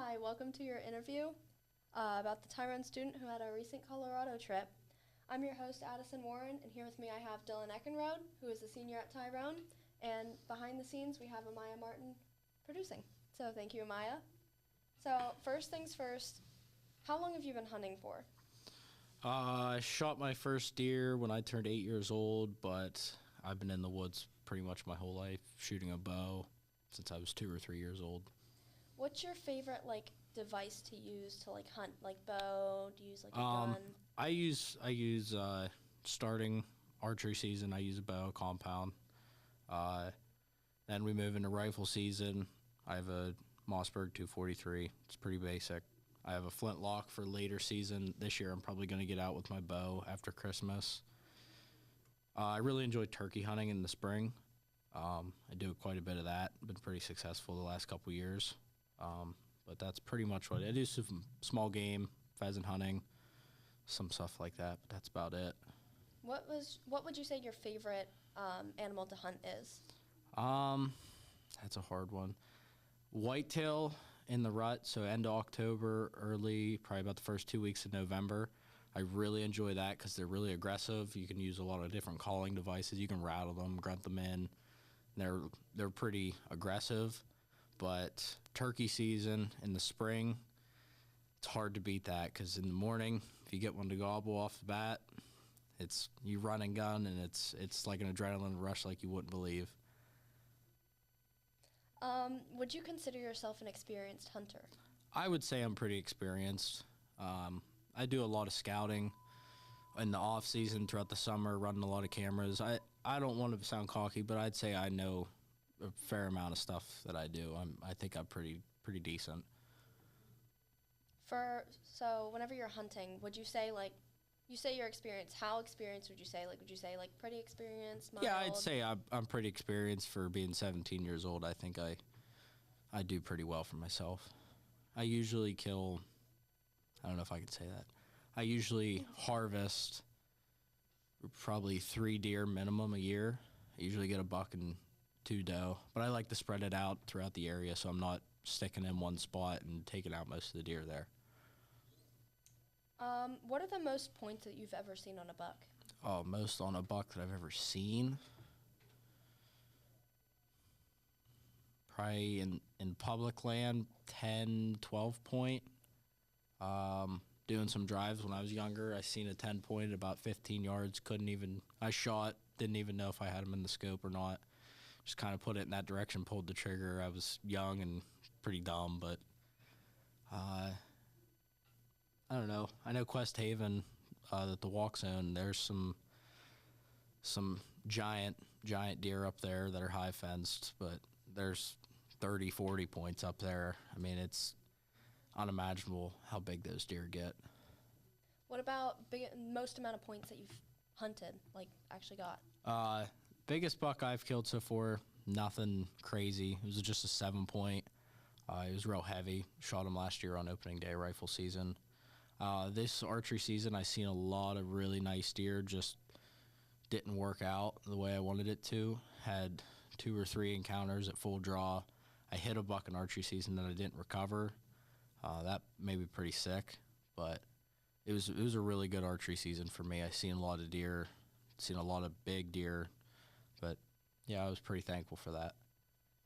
Hi, welcome to your interview about the Tyrone student who had a recent Colorado trip. I'm your host, Addison Warren, and here with me I have Dylan Eckenrode, who is a senior at Tyrone, and behind the scenes we have Amaya Martin producing. So thank you, Amaya. So first things first, how long have you been hunting for? I shot my first deer when I turned 8 years old, but I've been in the woods pretty much my whole life, shooting a bow since I was 2 or 3 years old. What's your favorite device to use to hunt, bow? Do you use a gun? I use starting archery season. I use a bow compound. Then we move into rifle season. I have a Mossberg 243. It's pretty basic. I have a flintlock for later season. This year I'm probably going to get out with my bow after Christmas. I really enjoy turkey hunting in the spring. I do quite a bit of that. Been pretty successful the last couple years. But that's pretty much what I do. Some small game, pheasant hunting, some stuff like that, but that's about it. What would you say your favorite animal to hunt is? That's a hard one. Whitetail in the rut, so end of October, early, probably about the first 2 weeks of November. I really enjoy that because they're really aggressive. You can use a lot of different calling devices. You can rattle them, grunt them in. They're pretty aggressive. But turkey season in the spring, it's hard to beat that because in the morning, if you get one to gobble off the bat, it's you run and gun, and it's like an adrenaline rush like you wouldn't believe. Would you consider yourself an experienced hunter? I would say I'm pretty experienced. I do a lot of scouting in the off season throughout the summer, running a lot of cameras. I don't want to sound cocky, but I'd say I know a fair amount of stuff that I do. I think I'm pretty decent. So whenever you're hunting, would you say you say you're experienced? How experienced would you say? Would you say pretty experienced, mild? Yeah, I'd say I'm pretty experienced for being 17 years old. I think I do pretty well for myself. I usually kill. I don't know if I could say that. I usually harvest probably 3 deer minimum a year. I usually get a buck and 2 doe, but I like to spread it out throughout the area so I'm not sticking in one spot and taking out most of the deer there. What are the most points that you've ever seen on a buck? Oh, most on a buck that I've ever seen? Probably in public land, 10, 12 point. Doing some drives when I was younger, I seen a 10 point at about 15 yards. I shot, didn't even know if I had him in the scope or not. Just kind of put it in that direction, pulled the trigger. I was young and pretty dumb, but I don't know. I know Quest Haven, at the walk zone, there's some giant deer up there that are high fenced, but there's 30, 40 points up there. I mean, it's unimaginable how big those deer get. What about most amount of points that you've hunted, actually got? Biggest buck I've killed so far, nothing crazy. It was just a 7 point. It was real heavy. Shot him last year on opening day rifle season. This archery season, I seen a lot of really nice deer. Just didn't work out the way I wanted it to. Had 2 or 3 encounters at full draw. I hit a buck in archery season that I didn't recover. That may be pretty sick, but it was a really good archery season for me. I seen a lot of deer, seen a lot of big deer. But, yeah, I was pretty thankful for that.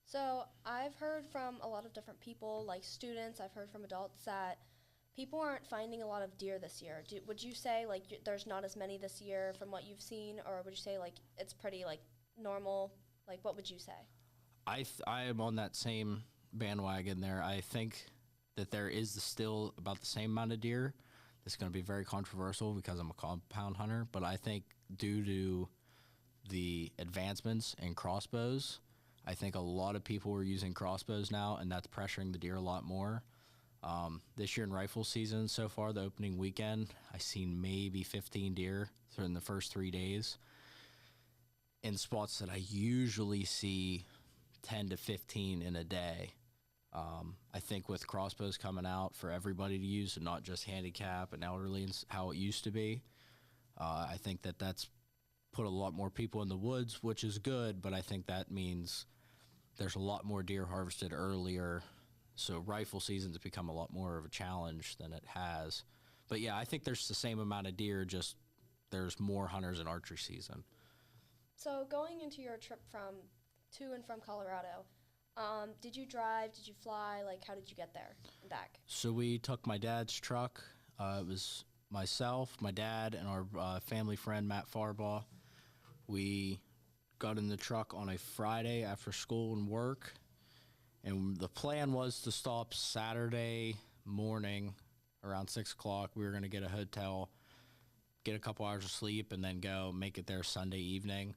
So I've heard from a lot of different people, like students, I've heard from adults, that people aren't finding a lot of deer this year. Would you say, there's not as many this year from what you've seen, or would you say, it's pretty, normal? What would you say? I am on that same bandwagon there. I think that there is still about the same amount of deer. It's going to be very controversial because I'm a compound hunter, but I think due to the advancements in crossbows, I think a lot of people are using crossbows now, and that's pressuring the deer a lot more. This year in rifle season so far, the opening weekend, I seen maybe 15 deer in the first 3 days in spots that I usually see 10 to 15 in a day. I think with crossbows coming out for everybody to use and not just handicap and elderly and how it used to be, I think that's put a lot more people in the woods, which is good, but I think that means there's a lot more deer harvested earlier So rifle season's become a lot more of a challenge than it has. But yeah, I think there's the same amount of deer, just there's more hunters in archery season. So going into your trip to and from Colorado, did you drive? Did you fly? Like, how did you get there and back? So we took my dad's truck. It was myself, my dad, and our family friend, Matt Farbaugh. We got in the truck on a Friday after school and work. And the plan was to stop Saturday morning around 6 o'clock. We were going to get a hotel, get a couple hours of sleep, and then go make it there Sunday evening.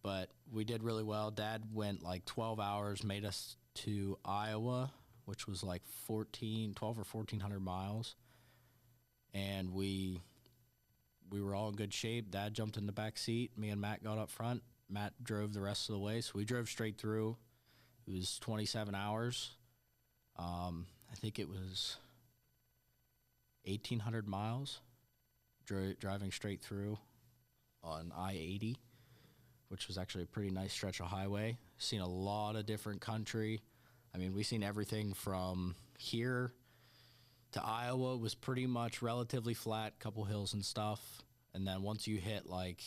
But we did really well. Dad went like 12 hours, made us to Iowa, which was like 12 or 1,400 miles. And we were all in good shape. Dad jumped in the back seat. Me and Matt got up front. Matt drove the rest of the way. So we drove straight through. It was 27 hours. I think it was 1,800 miles driving straight through on I-80, which was actually a pretty nice stretch of highway. Seen a lot of different country. I mean, we've seen everything from here to Iowa was pretty much relatively flat, couple hills and stuff. And then once you hit like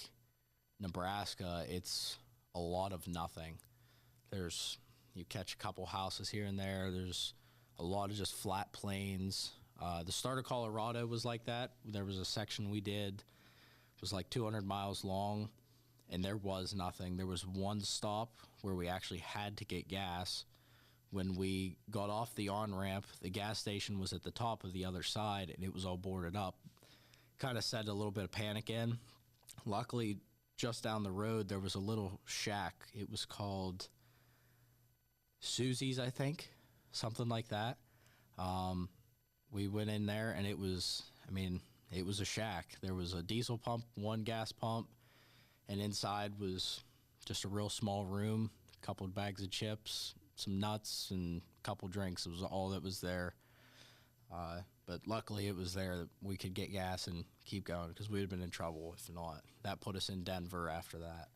Nebraska, it's a lot of nothing. You catch a couple houses here and there. There's a lot of just flat plains. The start of Colorado was like that. There was a section we did, it was like 200 miles long, and there was nothing. There was one stop where we actually had to get gas. When we got off the on-ramp, the gas station was at the top of the other side, and it was all boarded up. Kind of set a little bit of panic in. Luckily, just down the road, there was a little shack. It was called Susie's, I think, something like that. We went in there, and it was a shack. There was a diesel pump, one gas pump, and inside was just a real small room, a couple of bags of chips, some nuts, and a couple drinks. It was all that was there. But luckily it was there that we could get gas and keep going, because we would have been in trouble if not. That put us in Denver after that.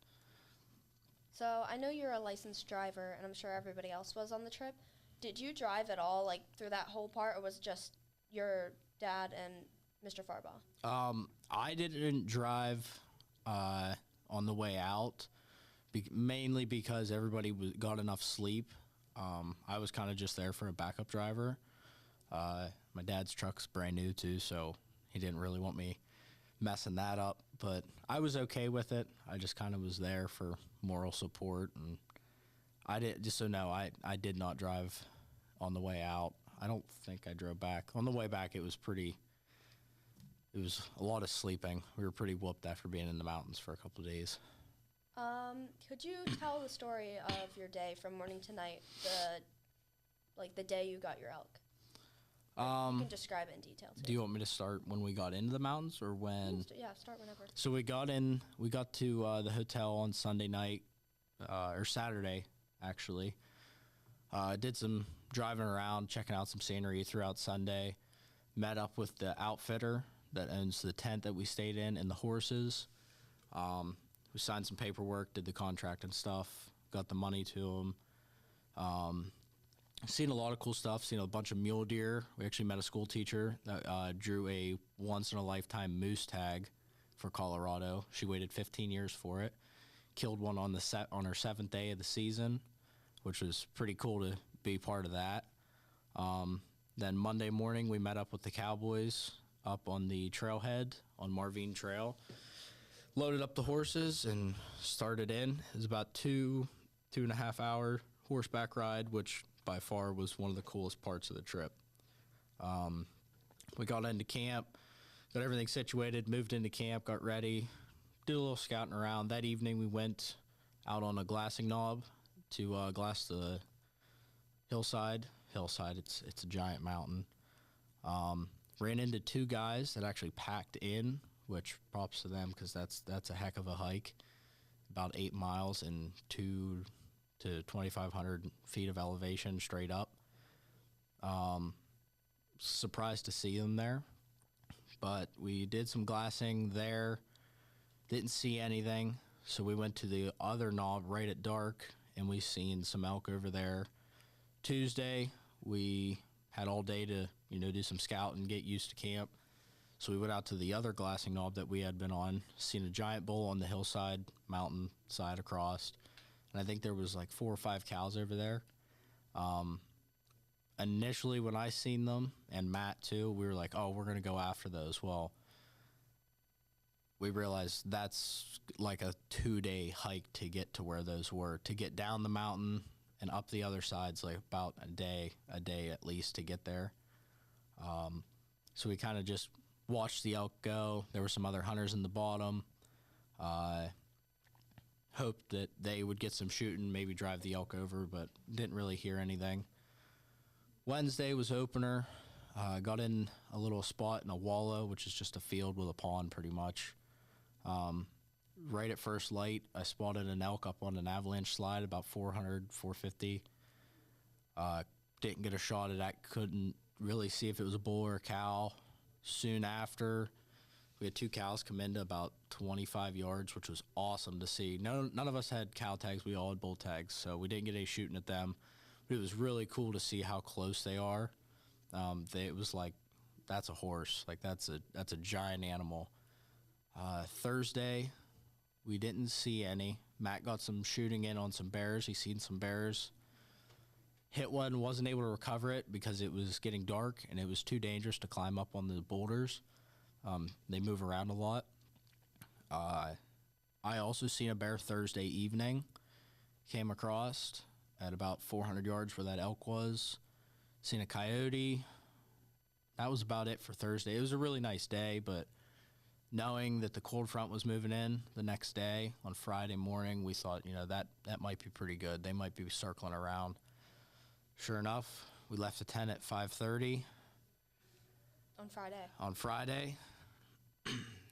So I know you're a licensed driver, and I'm sure everybody else was on the trip. Did you drive at all, like, through that whole part, or was it just your dad and Mr. Farbaugh? I didn't drive on the way out, mainly because everybody got enough sleep. I was kind of just there for a backup driver. My dad's truck's brand new too, so he didn't really want me messing that up, but I was okay with it. I just kind of was there for moral support, and I did not drive on the way out. I don't think I drove back. On the way back, it was a lot of sleeping. We were pretty whooped after being in the mountains for a couple of days. Could you tell the story of your day from morning to night, the day you got your elk? You can describe it in detail, too. Do you want me to start when we got into the mountains, or when? Yeah, start whenever. So we got to the hotel on Sunday night, or Saturday, actually. Did some driving around, checking out some scenery throughout Sunday. Met up with the outfitter that owns the tent that we stayed in and the horses. We signed some paperwork, did the contract and stuff, got the money to them. Seen a lot of cool stuff, seen a bunch of mule deer. We actually met a school teacher that drew a once-in-a-lifetime moose tag for Colorado. She waited 15 years for it. Killed one on her 7th day of the season, which was pretty cool to be part of that. Then Monday morning, we met up with the cowboys up on the trailhead on Marvine Trail. Loaded up the horses and started in. It was about 2.5 hour horseback ride, which by far was one of the coolest parts of the trip. We got into camp, got everything situated, moved into camp, got ready, did a little scouting around. That evening we went out on a glassing knob to glass the hillside. It's a giant mountain. Ran into 2 guys that actually packed in, which props to them, because that's a heck of a hike. About 8 miles and 2 to 2,500 feet of elevation straight up. Surprised to see them there, but we did some glassing there. Didn't see anything, so we went to the other knob right at dark, and we seen some elk over there. Tuesday, we had all day to, do some scouting, get used to camp. So we went out to the other glassing knob that we had been on, seen a giant bull on the hillside, mountain side across. And I think there was like 4 or 5 cows over there. Initially, when I seen them, and Matt too, we were like, oh, we're going to go after those. Well, we realized that's like a 2-day hike to get to where those were. To get down the mountain and up the other side's like about a day at least to get there. So we kind of just watched the elk go. There were some other hunters in the bottom. Hoped that they would get some shooting, maybe drive the elk over, but didn't really hear anything. Wednesday was opener. Got in a little spot in a wallow, which is just a field with a pond pretty much. Right at first light, I spotted an elk up on an avalanche slide about 400, 450. Didn't get a shot at that. Couldn't really see if it was a bull or a cow. Soon after, we had 2 cows come into about 25 yards, which was awesome to see. None of us had cow tags. We all had bull tags, so we didn't get any shooting at them. But it was really cool to see how close they are. It was like, that's a horse. Like, that's a giant animal. Thursday, we didn't see any. Matt got some shooting in on some bears. He seen some bears. Hit one, wasn't able to recover it because it was getting dark and it was too dangerous to climb up on the boulders. They move around a lot. I also seen a bear Thursday evening. Came across at about 400 yards where that elk was. Seen a coyote. That was about it for Thursday. It was a really nice day, but knowing that the cold front was moving in the next day on Friday morning, we thought, that might be pretty good. They might be circling around. Sure enough, we left the tent at 5:30. On Friday.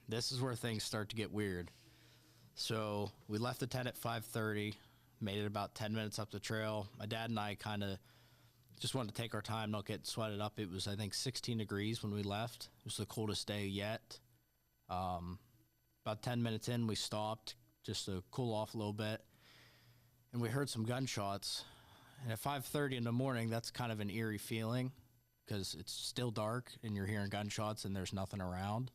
This is where things start to get weird. So we left the tent at 5:30, made it about 10 minutes up the trail. My dad and I kind of just wanted to take our time, not get sweated up. It was, I think, 16 degrees when we left. It was the coldest day yet. About 10 minutes in, we stopped just to cool off a little bit, and we heard some gunshots. And at 5:30 in the morning, that's kind of an eerie feeling because it's still dark and you're hearing gunshots and there's nothing around.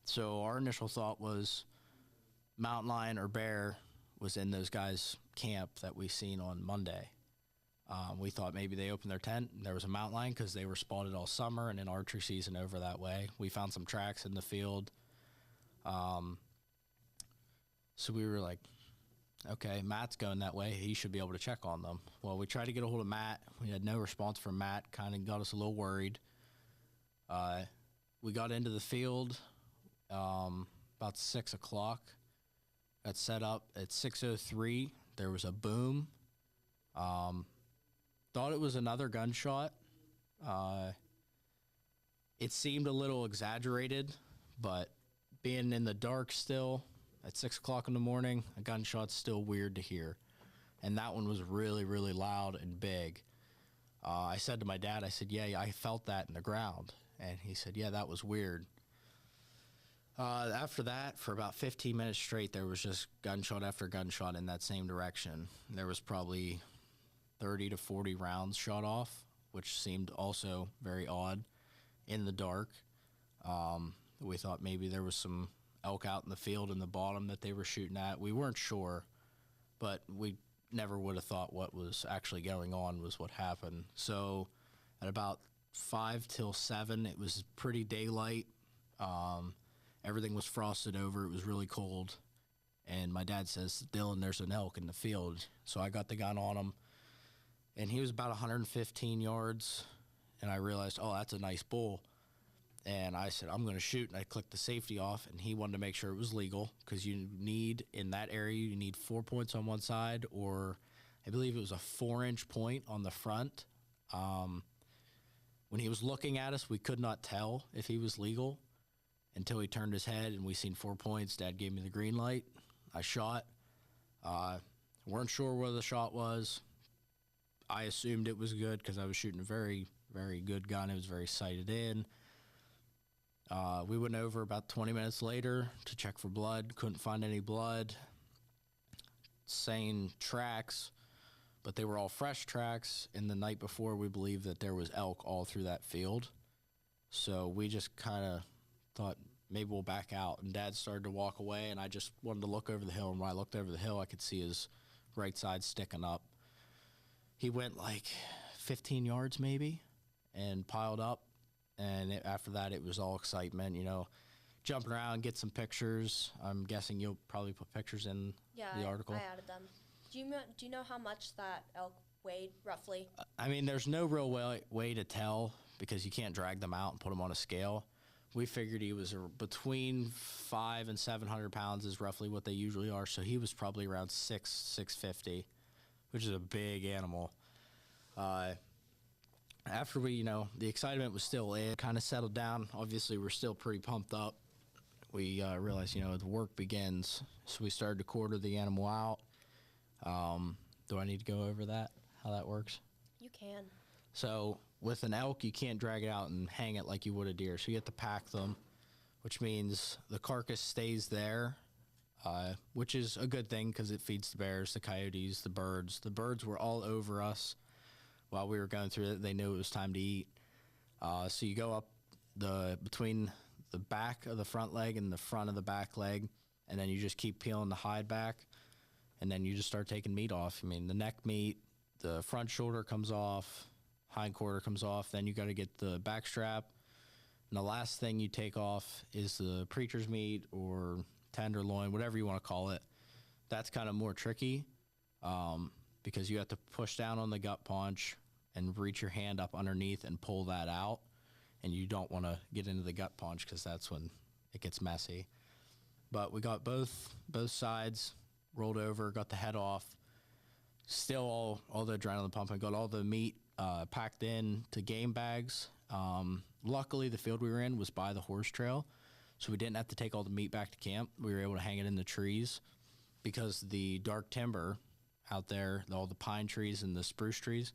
So our initial thought was mountain lion or bear was in those guys' camp that we seen on Monday. We thought maybe they opened their tent and there was a mountain lion because they were spotted all summer and in archery season over that way. We found some tracks in the field. So we were like, okay, Matt's going that way. He should be able to check on them. Well, we tried to get a hold of Matt. We had no response from Matt. Kind of got us a little worried. We got into the field about 6 o'clock. Got set up at 6:03. There was a boom. Thought it was another gunshot. It seemed a little exaggerated, but being in the dark still, at 6 o'clock in the morning, a gunshot's still weird to hear. And that one was really, really loud and big. I said to my dad, I said, yeah, I felt that in the ground. And he said, yeah, that was weird. After that, for about 15 minutes straight, there was just gunshot after gunshot in that same direction. There was probably 30 to 40 rounds shot off, which seemed also very odd in the dark. We thought maybe there was some elk out in the field in the bottom that they were shooting at. We weren't sure, but we never would have thought what was actually going on was what happened. So at about 5 till 7, it was pretty daylight. Everything was frosted over. It was really cold. And my dad says, Dylan, there's an elk in the field. So I got the gun on him, and he was about 115 yards. And I realized, oh, that's a nice bull. And I said, I'm going to shoot. And I clicked the safety off, and he wanted to make sure it was legal because you need, in that area, you need 4 points on one side, or I believe it was a 4-inch point on the front. When he was looking at us, we could not tell if he was legal until he turned his head, and we seen 4 points. Dad gave me the green light. I shot. Weren't sure where the shot was. I assumed it was good because I was shooting a very, very good gun. It was very sighted in. We went over about 20 minutes later to check for blood. Couldn't find any blood. Same tracks. but they were all fresh tracks. And the night before, we believed that there was elk all through that field. So we just kind of thought maybe we'll back out. And Dad started to walk away, and I just wanted to look over the hill. And when I looked over the hill, I could see his right side sticking up. He went like 15 yards maybe and piled up. And after that, it was all excitement, jumping around, get some pictures. I'm guessing you'll probably put pictures in the article. I added them. Do you know how much that elk weighed roughly? I mean, there's no real way to tell because you can't drag them out and put them on a scale. We figured he was between 500 and 700 pounds is roughly what they usually are. So he was probably around 650, which is a big animal. After the excitement was still kind of settled down. Obviously, we're still pretty pumped up. We realized, the work begins. So we started to quarter the animal out. Do I need to go over that, how that works? You can. So with an elk, you can't drag it out and hang it like you would a deer. So you have to pack them, which means the carcass stays there, which is a good thing because it feeds the bears, the coyotes, the birds. The birds were all over us while we were going through it. They knew it was time to eat. So you go up between the back of the front leg and the front of the back leg, and then you just keep peeling the hide back, and then you just start taking meat off. I mean, the neck meat, the front shoulder comes off, hind quarter comes off, then you got to get the back strap, and the last thing you take off is the preacher's meat or tenderloin, whatever you want to call it. That's kind of more tricky because you have to push down on the gut paunch and reach your hand up underneath and pull that out, and you don't want to get into the gut paunch because that's when it gets messy. But we got both sides rolled over, got the head off, still all the adrenaline pumping, got all the meat packed in to game bags. Luckily, the field we were in was by the horse trail, so we didn't have to take all the meat back to camp. We were able to hang it in the trees because the dark timber out there, all the pine trees and the spruce trees,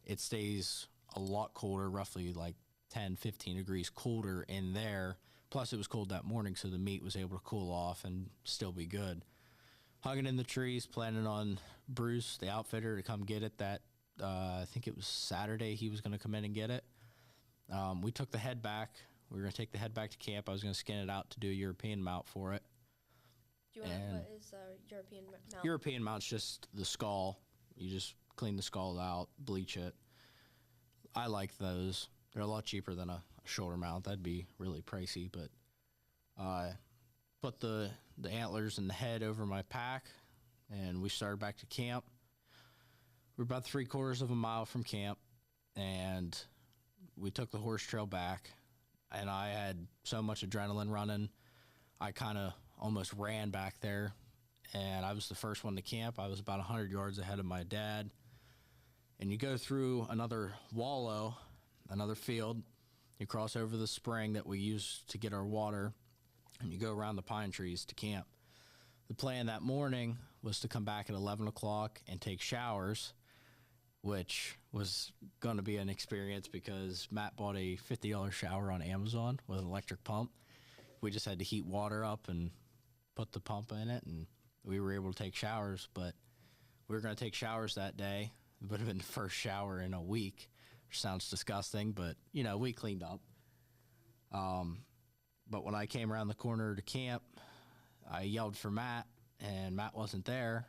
it stays a lot colder, roughly like 10, 15 degrees colder in there. Plus, it was cold that morning, so the meat was able to cool off and still be good. Hung it in the trees, planning on Bruce, the outfitter, to come get it that, I think it was Saturday he was going to come in and get it. We took the head back. We were going to take the head back to camp. I was going to skin it out to do a European mount for it. Do you want what is a European mount? European mount's just the skull. You just clean the skull out, bleach it. I like those. They're a lot cheaper than a shoulder mount. That'd be really pricey, but put the antlers and the head over my pack, and we started back to camp. We're about 3/4 of a mile from camp, and we took the horse trail back, and I had so much adrenaline running, I kind of almost ran back there, and I was the first one to camp. I was about 100 yards ahead of my dad, and you go through another wallow, another field, you cross over the spring that we use to get our water, and you go around the pine trees to camp. The plan that morning was to come back at 11 o'clock and take showers, which was going to be an experience because Matt bought a $50 shower on Amazon with an electric pump. We just had to heat water up and put the pump in it, and we were able to take showers. But we were going to take showers that day. It would have been the first shower in a week, which sounds disgusting, but, we cleaned up. But when I came around the corner to camp, I yelled for Matt, and Matt wasn't there.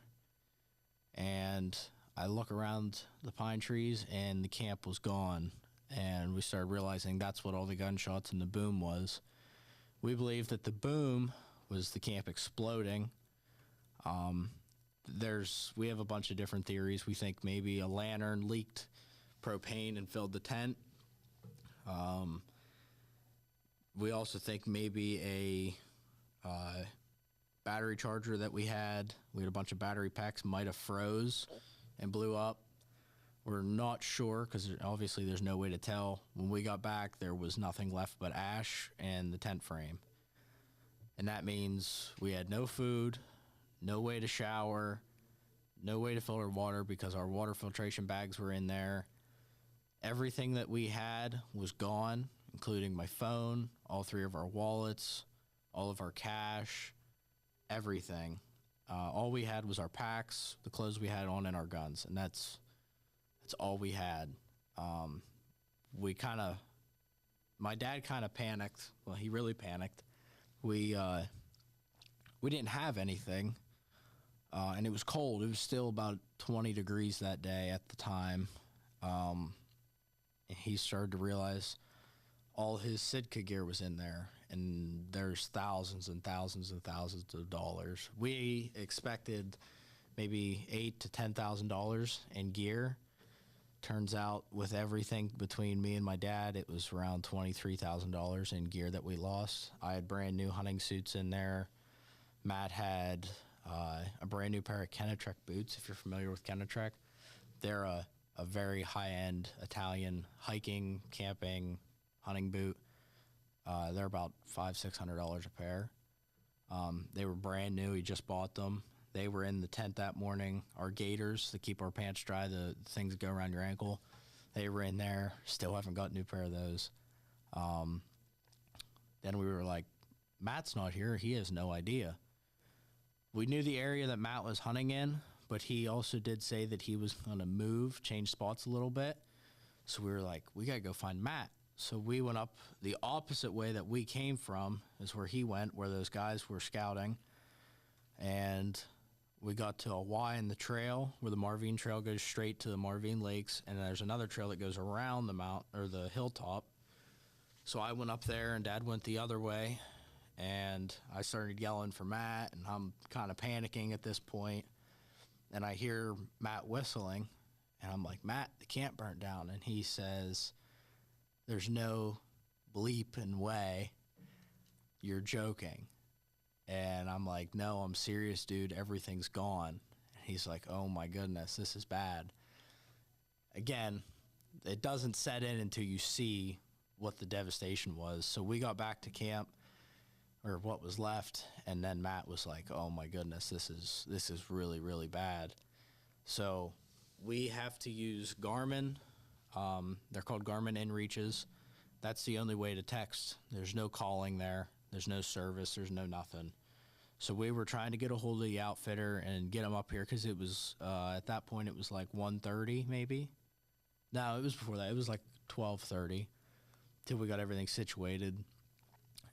And I look around the pine trees, and the camp was gone. And we started realizing that's what all the gunshots and the boom was. We believe that the boom was the camp exploding. We have a bunch of different theories. We think maybe a lantern leaked propane and filled the tent. We also think maybe a battery charger that we had a bunch of battery packs, might have froze and blew up. We're not sure because obviously there's no way to tell. When we got back, there was nothing left but ash and the tent frame. And that means we had no food, no way to shower, no way to filter water because our water filtration bags were in there. Everything that we had was gone, including my phone, all 3 of our wallets, all of our cash, everything. All we had was our packs, the clothes we had on, and our guns, and that's all we had. We kind of, my dad kind of panicked. Well, he really panicked. We didn't have anything, and it was cold. It was still about 20 degrees that day at the time. And he started to realize all his Sitka gear was in there, and there's thousands and thousands and thousands of dollars. We expected maybe $8,000 to $10,000 in gear. Turns out, with everything between me and my dad, it was around $23,000 in gear that we lost. I had brand new hunting suits in there. Matt had a brand new pair of Kenetrek boots, if you're familiar with Kenetrek. They're a very high-end Italian hiking, camping, hunting boot. They're about $500-600 a pair. They were brand new. He just bought them. They were in the tent that morning. Our gaiters to keep our pants dry, the things that go around your ankle, they were in there. Still haven't got a new pair of those. Then we were like, Matt's not here. He has no idea. We knew the area that Matt was hunting in, but he also did say that he was going to move, change spots a little bit. So we were like, we got to go find Matt. So we went up the opposite way that we came from is where he went, where those guys were scouting. And we got to a Y in the trail where the Marvine Trail goes straight to the Marvine Lakes, and there's another trail that goes around the mount or the hilltop. So I went up there, and Dad went the other way, and I started yelling for Matt, and I'm kind of panicking at this point, and I hear Matt whistling, and I'm like, Matt, the camp burnt down, and he says, there's no bleep and way, you're joking. And I'm like, no, I'm serious, dude. Everything's gone. And he's like, oh, my goodness, this is bad. Again, it doesn't set in until you see what the devastation was. So we got back to camp, or what was left, and then Matt was like, oh, my goodness, this is really, really bad. So we have to use Garmin. They're called Garmin inReaches. That's the only way to text. There's no calling there. There's no service. There's no nothing. So we were trying to get a hold of the outfitter and get him up here because it was, at that point, it was like 1:30 maybe. No, it was before that. It was like 12:30 till we got everything situated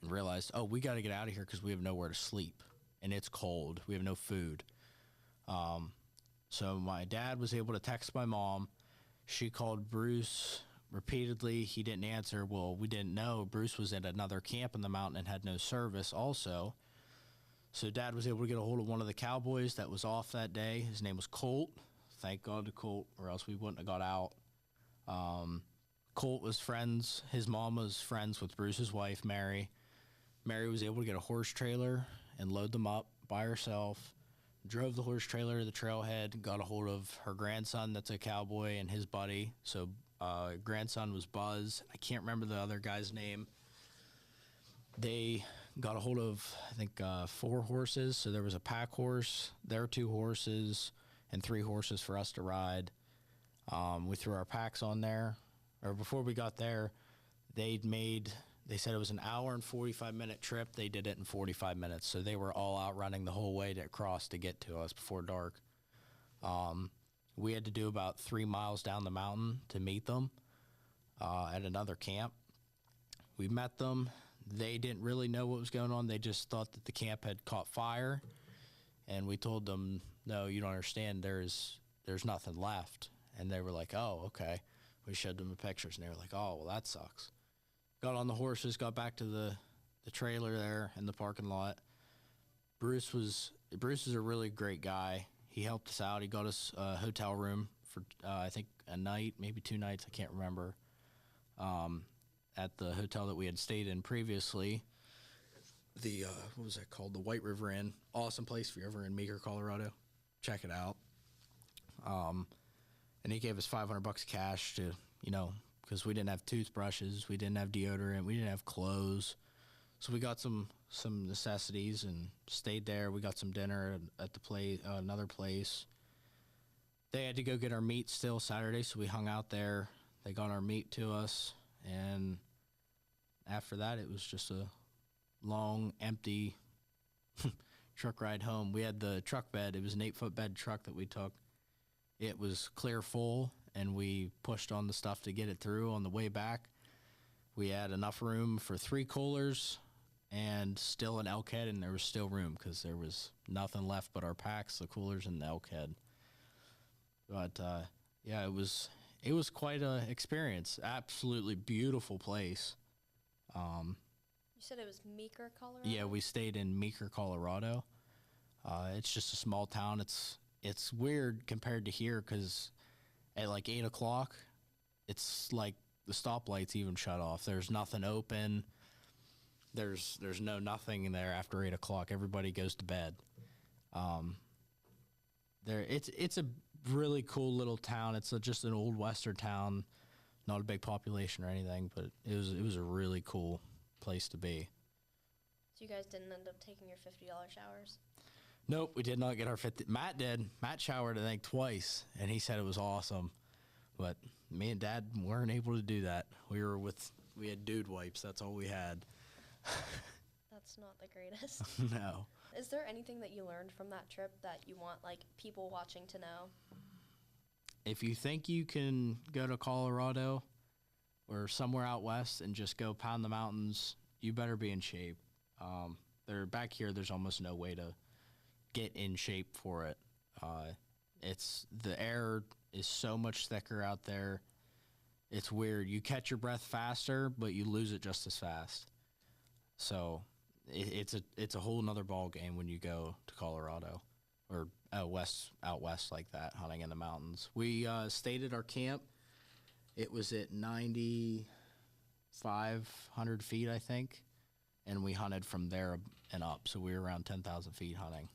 and realized, oh, we got to get out of here because we have nowhere to sleep. And it's cold. We have no food. So my dad was able to text my mom. She called Bruce repeatedly. He didn't answer. Well, we didn't know. Bruce was at another camp in the mountain and had no service also. So Dad was able to get a hold of one of the cowboys that was off that day. His name was Colt. Thank God to Colt, or else we wouldn't have got out. Colt was friends. His mom was friends with Bruce's wife, Mary. Mary was able to get a horse trailer and load them up by herself. Drove the horse trailer to the trailhead, got a hold of her grandson that's a cowboy and his buddy. So grandson was Buzz. I can't remember the other guy's name. They got a hold of, I think, 4 horses. So there was a pack horse, their 2 horses, and 3 horses for us to ride. We threw our packs on there. Or before we got there, they said it was an hour and 45-minute trip. They did it in 45 minutes. So they were all out running the whole way across to get to us before dark. We had to do about 3 miles down the mountain to meet them at another camp. We met them. They didn't really know what was going on. They just thought that the camp had caught fire. And we told them, no, you don't understand. There's nothing left. And they were like, oh, okay. We showed them the pictures, and they were like, oh, well, that sucks. Got on the horses, got back to the trailer there in the parking lot. Bruce is a really great guy. He helped us out. He got us a hotel room for, I think, a night, maybe 2 nights. I can't remember. At the hotel that we had stayed in previously. The, what was that called? The White River Inn. Awesome place if you're ever in Meeker, Colorado. Check it out. And he gave us $500 cash to, because we didn't have toothbrushes, we didn't have deodorant, we didn't have clothes. So we got some necessities and stayed there. We got some dinner at the place, another place. They had to go get our meat still Saturday, so we hung out there. They got our meat to us, and after that, it was just a long, empty truck ride home. We had the truck bed. It was an 8-foot bed truck that we took. It was clear full, and we pushed on the stuff to get it through. On the way back, we had enough room for 3 coolers and still an elk head, and there was still room because there was nothing left but our packs, the coolers, and the elk head. But yeah, it was quite a experience. Absolutely beautiful place. You said it was Meeker, Colorado? Yeah, we stayed in Meeker, Colorado. It's just a small town. It's weird compared to here because at like 8 o'clock, it's like the stoplights even shut off. There's nothing open. There's nothing in there after 8 o'clock. Everybody goes to bed. It's a really cool little town. It's just an old western town, not a big population or anything, but it was a really cool place to be. So you guys didn't end up taking your $50 showers? Nope, we did not get our 50. Matt did. Matt showered, I think, twice, and he said it was awesome. But me and Dad weren't able to do that. We had dude wipes. That's all we had. That's not the greatest. No. Is there anything that you learned from that trip that you want, like, people watching to know? If you think you can go to Colorado or somewhere out west and just go pound the mountains, you better be in shape. Back here, there's almost no way to get in shape for it. The air is so much thicker out there. It's weird. You catch your breath faster, but you lose it just as fast. So it's a whole nother ball game when you go to Colorado or out west like that, hunting in the mountains. We stayed at our camp. It was at 9,500 feet, I think, and we hunted from there and up. So we were around 10,000 feet hunting.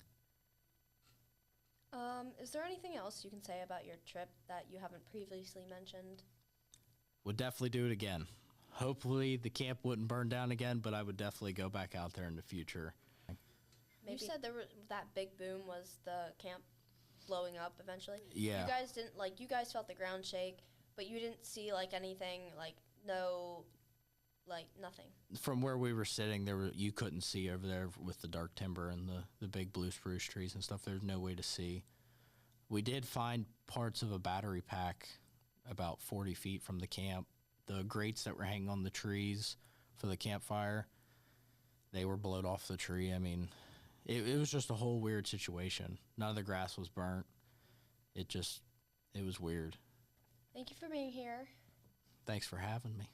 Is there anything else you can say about your trip that you haven't previously mentioned? Would definitely do it again. Hopefully the camp wouldn't burn down again, but I would definitely go back out there in the future. You said that big boom was the camp blowing up eventually. Yeah. You guys felt the ground shake, but you didn't see anything, nothing. From where we were sitting, you couldn't see over there with the dark timber and the big blue spruce trees and stuff. There's no way to see. We did find parts of a battery pack about 40 feet from the camp. The grates that were hanging on the trees for the campfire, they were blowed off the tree. I mean, it was just a whole weird situation. None of the grass was burnt. It was weird. Thank you for being here. Thanks for having me.